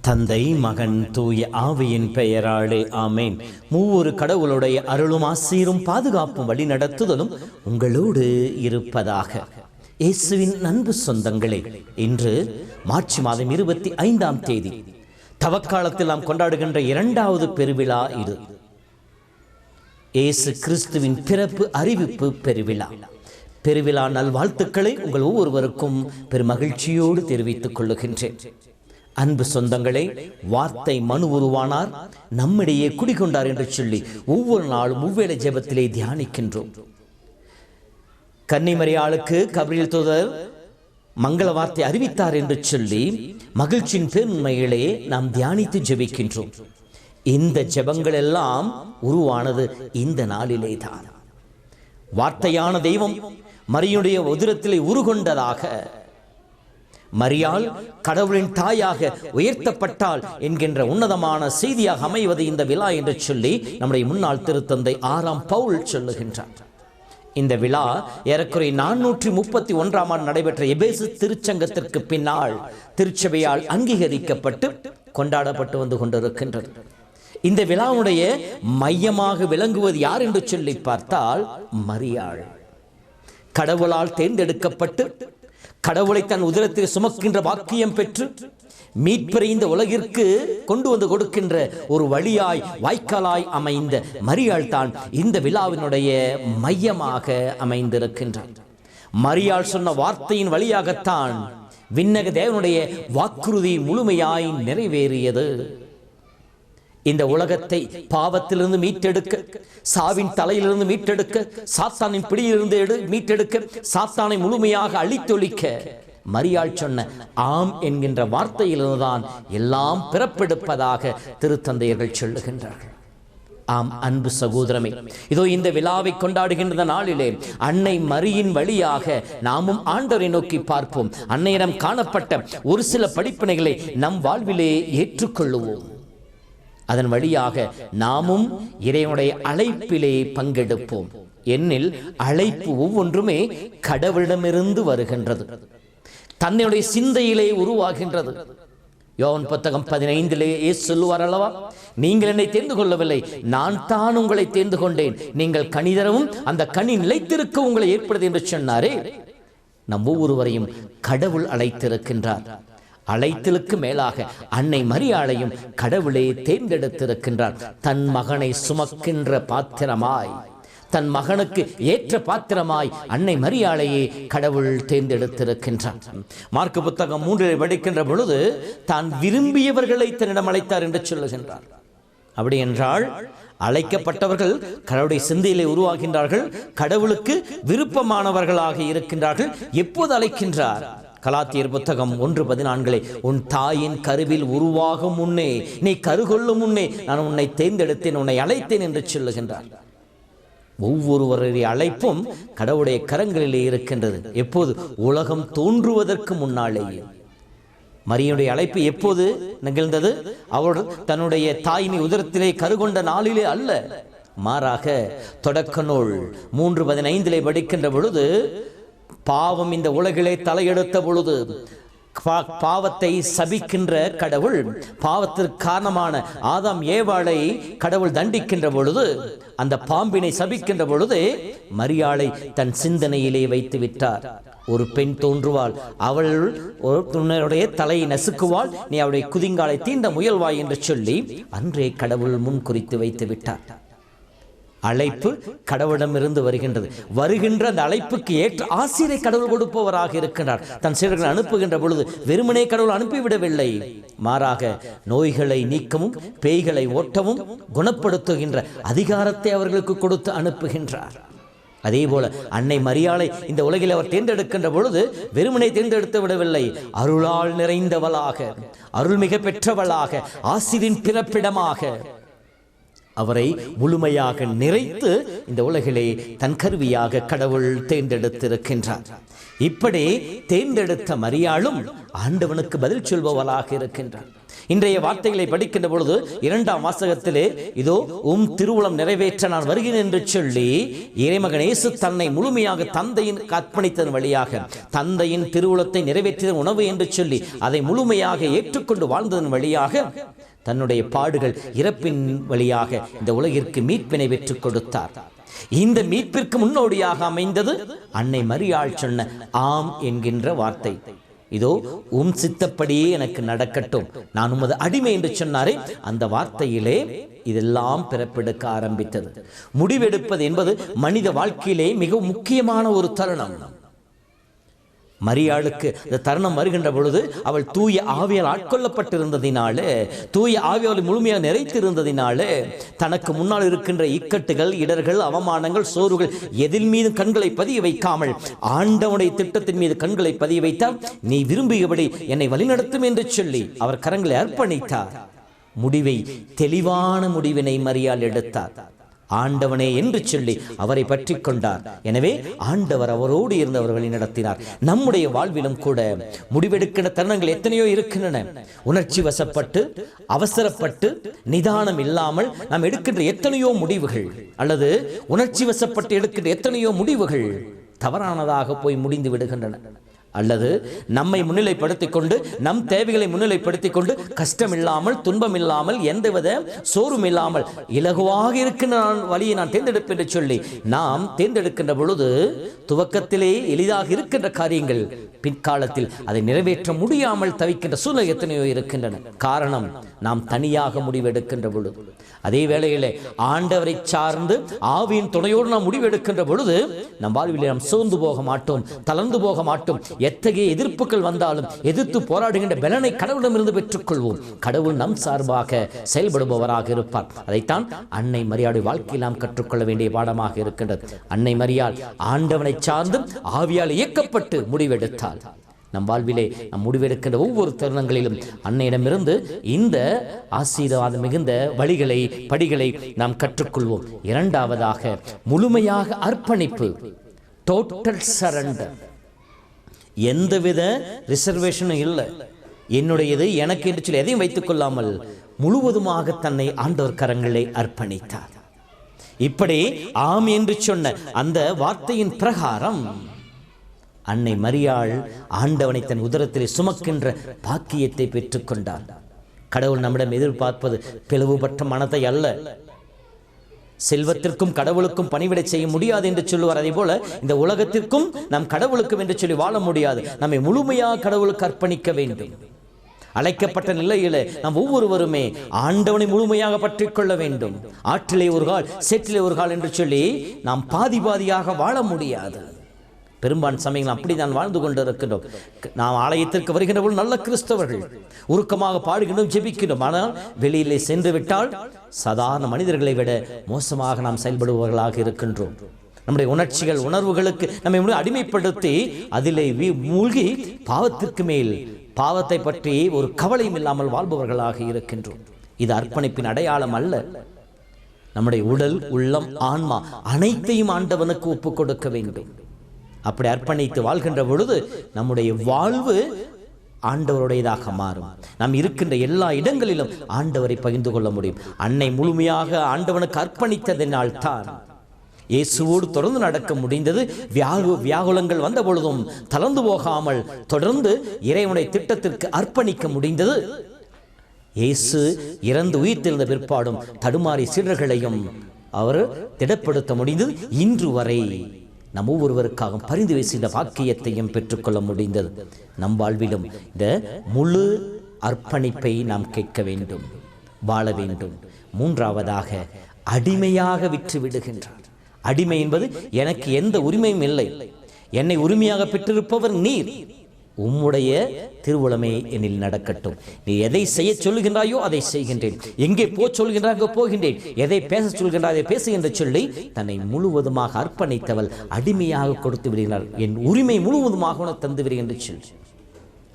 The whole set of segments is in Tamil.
தந்தை, மகன், தூய ஆவியின் பெயராலே ஆமேன். மூவொரு கடவுளுடைய அருளும் ஆசீரும் பாதுகாப்பும் வழி நடத்துதலும் உங்களோடு இருப்பதாக. இயேசுவின் அன்பு சொந்தங்களே, இன்று மார்ச் மாதம் 25ஆம் தேதி தவக்காலத்தில் நாம் கொண்டாடுகின்ற 2வது பெருவிழா இது. இயேசு கிறிஸ்துவின் பிறப்பு அறிவிப்பு பெருவிழா. பெருவிழா நல்வாழ்த்துக்களை உங்கள் ஒவ்வொருவருக்கும் பெருமகிழ்ச்சியோடு தெரிவித்துக் கொள்ளுகின்றேன். அன்பு சொந்தங்களே, வார்த்தை மனு உருவானார், நம்மிடையே குடிகொண்டார் என்று சொல்லி ஒவ்வொரு நாளும் ஒவ்வேளை ஜெபத்திலே தியானிக்கின்றோம். கன்னிமரியாளுக்கு கபிரியேல் தூதர் மங்கள வார்த்தை அறிவித்தார் என்று சொல்லி மகிழ்ச்சியின் பெருமையிலே நாம் தியானித்து ஜெபிக்கின்றோம். இந்த ஜெபங்கள் எல்லாம் உருவானது இந்த நாளிலே தான். வார்த்தையான தெய்வம் மரியுடைய உதிரத்திலே உருகொண்டதாக, மரியாள் கடவுளின் தாயாக உயர்த்தப்பட்டாள் என்கின்ற உன்னதமான செய்தியாக அமைவது இந்த விழா என்று சொல்லி நம்முடைய முன்னாள் திருத்தந்தை 6ஆம் பவுல் சொல்லுகின்றார். இந்த விழா ஏறக்குறைய 431ஆம் ஆண்டு நடைபெற்ற எபேசு திருச்சங்கத்திற்கு பின்னால் திருச்சபையால் அங்கீகரிக்கப்பட்டு கொண்டாடப்பட்டு வந்து கொண்டிருக்கின்றது. இந்த விழாவுடைய மையமாக விளங்குவது யார் என்று சொல்லி பார்த்தால் மரியாள். கடவுளால் தேர்ந்தெடுக்கப்பட்டு கடவுளை தன் உதரத்தில் சுமக்கின்ற பாக்கியம் பெற்று மீட்பரை இந்த உலகிற்கு கொண்டு வந்து கொடுக்கின்ற ஒரு வழியாய் வாய்க்காலாய் அமைந்த மரியாள் தான் இந்த விழாவினுடைய மையமாக அமைந்திருக்கின்றார். மரியாள் சொன்ன வார்த்தையின் வழியாகத்தான் விண்ணக தேவனுடைய வாக்குறுதி முழுமையாய் நிறைவேறியது. இந்த உலகத்தை பாவத்திலிருந்து மீட்டெடுக்க, சாவின் தலையிலிருந்து மீட்டெடுக்க, சாத்தானின் பிடியிலிருந்து மீட்டெடுக்க, சாத்தானை முழுமையாக அழித்தொழிக்க மரியாள் சொன்ன ஆம் என்கின்ற வார்த்தையிலிருந்துதான் எல்லாம் பிறப்பெடுப்பதாக திருத்தந்தையர்கள் சொல்லுகின்றார்கள். ஆம் அன்பு சகோதரமே, இதோ இந்த விழாவை கொண்டாடுகின்ற நாளிலே அன்னை மரியின் வழியாக நாமும் ஆண்டவரை நோக்கி பார்ப்போம். அன்னையிடம் காணப்பட்ட ஒரு சில படிப்பினைகளை நம் வாழ்விலே ஏற்றுக்கொள்ளுவோம். அதன் வழியாக நாமும் இறைவனுடைய அழைப்பிலே பங்கெடுப்போம். என்னில் அழைப்பு ஒவ்வொன்றுமே கடவுளிடமிருந்து வருகின்றது, தன்னுடைய சிந்தையிலே உருவாகின்றது. யோவான் புத்தகம் 15 சொல்லுவார் அல்லவா, நீங்கள் என்னை தேர்ந்து கொள்ளவில்லை, நான் தான் உங்களை தேர்ந்து கொண்டேன், நீங்கள் கனி தரவும் அந்த கனி நிலைத்திருக்க உங்களை ஏற்படுது என்று சொன்னாரே. நம் ஒவ்வொருவரையும் கடவுள் அழைத்திருக்கின்றார். அழைத்தலுக்கு மேலாக அன்னை மரியாளையும் கடவுளே தேர்ந்தெடுத்திருக்கின்றார். தன் மகனை சுமக்கின்ற பாத்திரமாய், தன் மகனுக்கு ஏற்ற பாத்திரமாய் அன்னை மரியாளையே கடவுள் தேர்ந்தெடுத்திருக்கின்றார். மார்க்கு புத்தகம் 3 படிக்கின்ற பொழுது தான் விரும்பியவர்களை தன்னிடம் அழைத்தார் என்று சொல்லுகின்றார். அப்படி என்றால் அழைக்கப்பட்டவர்கள் கடவுளுடைய சிந்தையிலே உருவாகின்றார்கள், கடவுளுக்கு விருப்பமானவர்களாக இருக்கின்றார்கள். எப்போது அழைக்கின்றார்? கலாத்தியர் புத்தகம் 1:14 உன் தாயின் கருவில் உருவாகும் முன்னே, நீ கருகொள்ளும் முன்னே நான் உன்னை தேர்ந்தெடுத்தேன், உன்னை அழைத்தேன் என்று சொல்லுகின்றார். ஒவ்வொருவருடைய அழைப்பும் கடவுளுடைய கரங்களிலே இருக்கின்றது. எப்போது? உலகம் தோன்றுவதற்கு முன்னாலேயே. மரியுடைய அழைப்பு எப்போது நிகழ்ந்தது? அவர் தன்னுடைய தாயினை உதரத்திலே கருகொண்ட நாளிலே அல்ல, மாறாக தொடக்க நூல் 3:15 படிக்கின்ற பொழுது, பாவம் இந்த உலகிலே தலையெடுத்த பொழுது, பாவத்தை சபிக்கின்ற கடவுள், பாவத்திற்கு காரணமான ஆதாம் ஏவாளை கடவுள் தண்டிக்கின்ற பொழுது, அந்த பாம்பினை சபிக்கின்ற பொழுது மரியாளை தன் சிந்தனையிலே வைத்து விட்டார். ஒரு பெண் தோன்றுவாள், அவள் உன்னுடைய தலையை நசுக்குவாள், நீ அவளுடைய குதிங்காலை தீண்ட முயல்வாய் என்று சொல்லி அன்றே கடவுள் முன் குறித்து வைத்து விட்டார். அழைப்பு கடவுளிடமிருந்து வருகின்றது. வருகின்ற அந்த அழைப்புக்கு ஏற்ற ஆசிரை கடவுள் கொடுப்பவராக இருக்கின்றார். தன் சீடர்களை அனுப்புகின்ற பொழுது வெறுமனே கடவுள் அனுப்பிவிடவில்லை, மாறாக நோய்களை நீக்கவும் பேய்களை ஓட்டவும் குணப்படுத்துகின்ற அதிகாரத்தை அவர்களுக்கு கொடுத்து அனுப்புகின்றார். அதே போல அன்னை மரியாளை இந்த உலகில் அவர் தேர்ந்தெடுக்கின்ற பொழுது வெறுமனை தேர்ந்தெடுத்து விடவில்லை, அருளால் நிறைந்தவளாக, அருள்மிக பெற்றவளாக, ஆசிரின் பிறப்பிடமாக அவரை முழுமையாக நிறைத்து இந்த உலகிலே தன் கருவியாக கடவுள் தேர்ந்தெடுத்திருக்கின்றார். இப்படி தேர்ந்தெடுத்த மரியாளும் ஆண்டவனுக்கு பதில் சொல்பவளாக இருக்கின்றார். இன்றைய வார்த்தைகளை படிக்கின்ற பொழுது 2ஆம் வாசகத்திலே, இதோ திருவுளம் நிறைவேற்ற நான் வருகிறேன் என்று சொல்லி இறைமகன் இயேசு தன்னை முழுமையாக தந்தையின் அர்ப்பணித்ததன் வழியாக, தந்தையின் திருவுளத்தை நிறைவேற்றிய உணவு என்று சொல்லி அதை முழுமையாக ஏற்றுக்கொண்டு வாழ்ந்ததன் வழியாக தன்னுடைய பாடுகள் இறப்பின் வழியாக இந்த உலகிற்கு மீட்பினை பெற்றுக் கொடுத்தார். இந்த மீட்பிற்கு முன்னோடியாக அமைந்தது அன்னை மரியாள் சொன்ன ஆம் என்கின்ற வார்த்தை. இதோ சித்தப்படியே எனக்கு நடக்கட்டும், நான் உமது அடிமை என்று சொன்னாரே, அந்த வார்த்தையிலே இதெல்லாம் பிறப்பெடுக்க ஆரம்பித்தது. முடிவெடுப்பது என்பது மனித வாழ்க்கையிலே மிக முக்கியமான ஒரு தருணம். மரியாளுக்கு இந்த தருணம் வருகின்ற பொழுது அவள் தூய ஆவியால் ஆட்கொள்ளப்பட்டிருந்ததினாலே, தூய ஆவியால் முழுமையாக நிறைத்திருந்ததினாலே, தனக்கு முன்னால் இருக்கின்ற இக்கட்டுகள், இடர்கள், அவமானங்கள், சோர்வுகள் எதில் மீது கண்களை பதிய வைக்காமல் ஆண்டவனுடைய திட்டத்தின் மீது கண்களை பதிய வைத்தால், நீ விரும்பியபடி என்னை வழிநடத்தும் என்று சொல்லி அவர் கரங்களை அர்ப்பணித்தார். தெளிவான முடிவினை மரியாள் எடுத்தார். ஆண்டவனே என்று சொல்லி அவரை பற்றி கொண்டார். எனவே ஆண்டவர் அவரோடு இருந்தவர்களை நடத்தினார். நம்முடைய வாழ்விலும் கூட முடிவெடுக்கிற தருணங்கள் எத்தனையோ இருக்கின்றன. உணர்ச்சி வசப்பட்டு, அவசரப்பட்டு, நிதானம் இல்லாமல் நாம் எடுக்கின்ற எத்தனையோ முடிவுகள், அல்லது உணர்ச்சி வசப்பட்டு எடுக்கின்ற எத்தனையோ முடிவுகள் தவறானதாக போய் முடிந்து விடுகின்றன. அல்லது நம்மை முன்னிலைப்படுத்திக் கொண்டு, நம் தேவைகளை முன்னிலைப்படுத்திக் கொண்டு, கஷ்டம் இல்லாமல், துன்பம் இல்லாமல், எந்தவித சோர்வும் இல்லாமல் இலகுவாக இருக்கின்ற வழியை நான் தேர்ந்தெடுப்பேன் என்று சொல்லி நாம் தேர்ந்தெடுக்கின்ற பொழுது துவக்கத்திலே எளிதாக இருக்கின்ற காரியங்கள் பிற்காலத்தில் அதை நிறைவேற்ற முடியாமல் தவிக்கின்ற சூழ்நிலை எத்தனையோ இருக்கின்றன. காரணம், நாம் தனியாக முடிவெடுக்கின்ற பொழுது. அதே வேளையிலே ஆண்டவரை சார்ந்து ஆவியின் துணையோடு நாம் முடிவெடுக்கின்ற பொழுது நம் வாழ்வில் நாம் சோர்ந்து போக மாட்டோம், தளர்ந்து போக மாட்டோம். எத்தகைய எதிர்ப்புகள் வந்தாலும் எதிர்த்து போராடுகின்ற பலனை கடவுளிடமிருந்து பெற்றுக்கொள்வோம். கடவுள் நம் சார்பாக செயல்படுபவராக இருப்பார். அதைத்தான் அன்னை மரியாளுடைய வாழ்க்கையில் நாம் கற்றுக்கொள்ள வேண்டிய பாடமாக இருக்கின்றது. அன்னை மரியாள் ஆண்டவனை சார்ந்து ஆவியால் இயக்கப்பட்டு முடிவெடுத்தாள். நம் வாழ்விலே நம் முடிவெடுக்கின்ற ஒவ்வொரு தருணங்களிலும் அன்னையிடமிருந்து இந்த ஆசீர்வாதம் மிகுந்த வழிகளை, படிகளை நாம் கற்றுக்கொள்வோம். இரண்டாவதாக, முழுமையாக அர்ப்பணிப்பு, டோட்டல் சரண்டர். எந்தவித ரிசர்வேஷனும் இல்லை, என்னுடையது எனக்கு என்று சொல்லி எதையும் வைத்துக் கொள்ளாமல் முழுவதுமாக தன்னை ஆண்டவர் கரங்களை அர்ப்பணித்தார். இப்படி ஆம் என்று சொன்ன அந்த வார்த்தையின் பிரகாரம் அன்னை மரியாள் ஆண்டவனை தன் உதரத்திலே சுமக்கின்ற பாக்கியத்தை பெற்றுக்கொண்டார். கடவுள் நம்மிடம் எதிர்பார்ப்பது பிளவுபட்ட மனதை அல்ல. செல்வத்திற்கும் கடவுளுக்கும் பணிவிடை செய்ய முடியாது என்று சொல்லுவார். அதே போல இந்த உலகத்திற்கும் நாம் கடவுளுக்கும் என்று சொல்லி வாழ முடியாது. நம்மை முழுமையாக கடவுளுக்கு அர்ப்பணிக்க வேண்டும். அழைக்கப்பட்ட நிலையில நாம் ஒவ்வொருவருமே ஆண்டவனை முழுமையாக பற்றிக் கொள்ள வேண்டும். ஆற்றிலே ஒரு கால், சேற்றிலே ஒரு கால் என்று சொல்லி நாம் பாதி பாதியாக வாழ முடியாது. பெரும்பாலான சமயங்கள் அப்படித்தான் வாழ்ந்து கொண்டிருக்கின்றோம். நாம் ஆலயத்திற்கு வருகின்ற போது நல்ல கிறிஸ்தவர்கள், உருக்கமாக பாடுகின்றோம், ஜெபிக்கின்றோம். ஆனால் வெளியிலே சென்று விட்டால் சாதாரண மனிதர்களை விட மோசமாக நாம் செயல்படுபவர்களாக இருக்கின்றோம். நம்முடைய உணர்ச்சிகள், உணர்வுகளுக்கு நம்மை அடிமைப்படுத்தி அதிலே மூழ்கி பாவத்திற்கு மேல் பாவத்தை பற்றி ஒரு கவலையும் இல்லாமல் வாழ்பவர்களாக இருக்கின்றோம். இது அர்ப்பணிப்பின் அடையாளம் அல்ல. நம்முடைய உடல், உள்ளம், ஆன்மா அனைத்தையும் ஆண்டவனுக்கு ஒப்புக் கொடுக்க வேண்டும். அப்படி அர்ப்பணித்து வாழ்கின்ற பொழுது நம்முடைய வாழ்வு ஆண்டவருடையதாக மாறும். நாம் இருக்கின்ற எல்லா இடங்களிலும் ஆண்டவரை பகிர்ந்து கொள்ள முடியும். அன்னை முழுமையாக ஆண்டவனுக்கு அர்ப்பணித்ததனால் தான் இயேசுவோடு தொடர்ந்து நடக்க முடிந்தது. வியாகுலங்கள் வந்த பொழுதும் தளர்ந்து போகாமல் தொடர்ந்து இறைவனுடைய திட்டத்திற்கு அர்ப்பணிக்க முடிந்தது. இயேசு இறந்து உயிர்த்தெழுந்த பிற்பாடும் தடுமாறி சீடர்களையும் அவர் திடப்படுத்த முடிந்தது. இன்று வரை நம் ஒவ்வொருவருக்காக பரிந்து பேசுகின்ற வாக்கியத்தையும் பெற்றுக்கொள்ள முடிந்தது. நம் வாழ்விலும் இந்த முழு அர்ப்பணிப்பை நாம் கேட்க வேண்டும், வாழ வேண்டும். மூன்றாவதாக, அடிமையாக விற்று விடுகின்றார். அடிமை என்பது எனக்கு எந்த உரிமையும் இல்லை, என்னை உரிமையாக பெற்றிருப்பவர் நீர், உம்முடைய திருவுளமே என்னில் நடக்கட்டும். நீ எதை செய்ய சொல்லுகின்றாயோ அதை செய்கின்றேன், எங்கே சொல்கின்றாயோ போகின்றேன், எதை பேச சொல்கின்றாய் அதை பேசுகின்ற சொல்லி தன்னை முழுவதுமாக அர்ப்பணித்தவள் அடிமையாக கொடுத்து விடுகிறார். என் உரிமை முழுவதுமாக உனக்கு தந்து விடுகின்ற சொல்லி.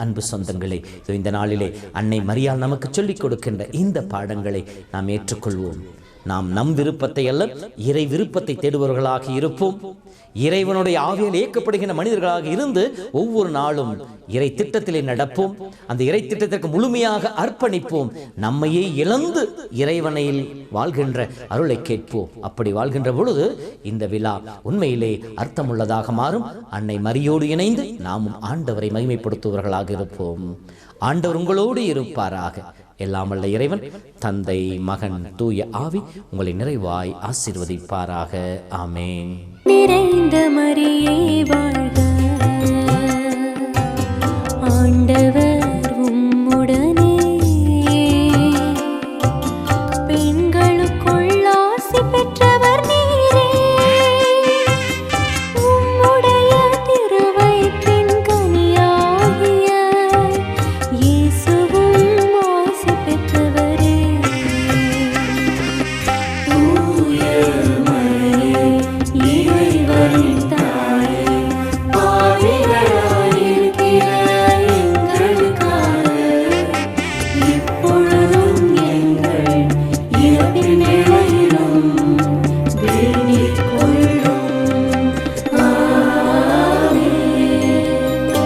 அன்பு சொந்தங்களே, இந்த நாளிலே அன்னை மரியாள் நமக்கு சொல்லிக் கொடுக்கின்ற இந்த பாடங்களை நாம் ஏற்றுக்கொள்வோம். நாம் நம் விருப்பத்தை அல்ல இறை விருப்பத்தை தேடுபவர்களாக இருப்போம். இறைவனுடைய ஆவியால் இயக்கப்படுகின்ற மனிதர்களாக இருந்து ஒவ்வொரு நாளும் இறை திட்டத்திலே நடப்போம். அந்த இறை திட்டத்திற்கு முழுமையாக அர்ப்பணிப்போம். நம்மையே இழந்து இறைவனையில் வாழ்கின்ற அருளை கேட்போம். அப்படி வாழ்கின்ற பொழுது இந்த விழா உண்மையிலே அர்த்தமுள்ளதாக மாறும். அன்னை மரியோடு இணைந்து நாமும் ஆண்டவரை மகிமைப்படுத்துவர்களாக இருப்போம். ஆண்டவர் உங்களோடு இருப்பாராக. எல்லாம் வல்ல இறைவன் தந்தை, மகன், தூய ஆவி உங்களை நிறைவாய் ஆசீர்வதிப்பாராக. ஆமென். நிறைந்த மரியே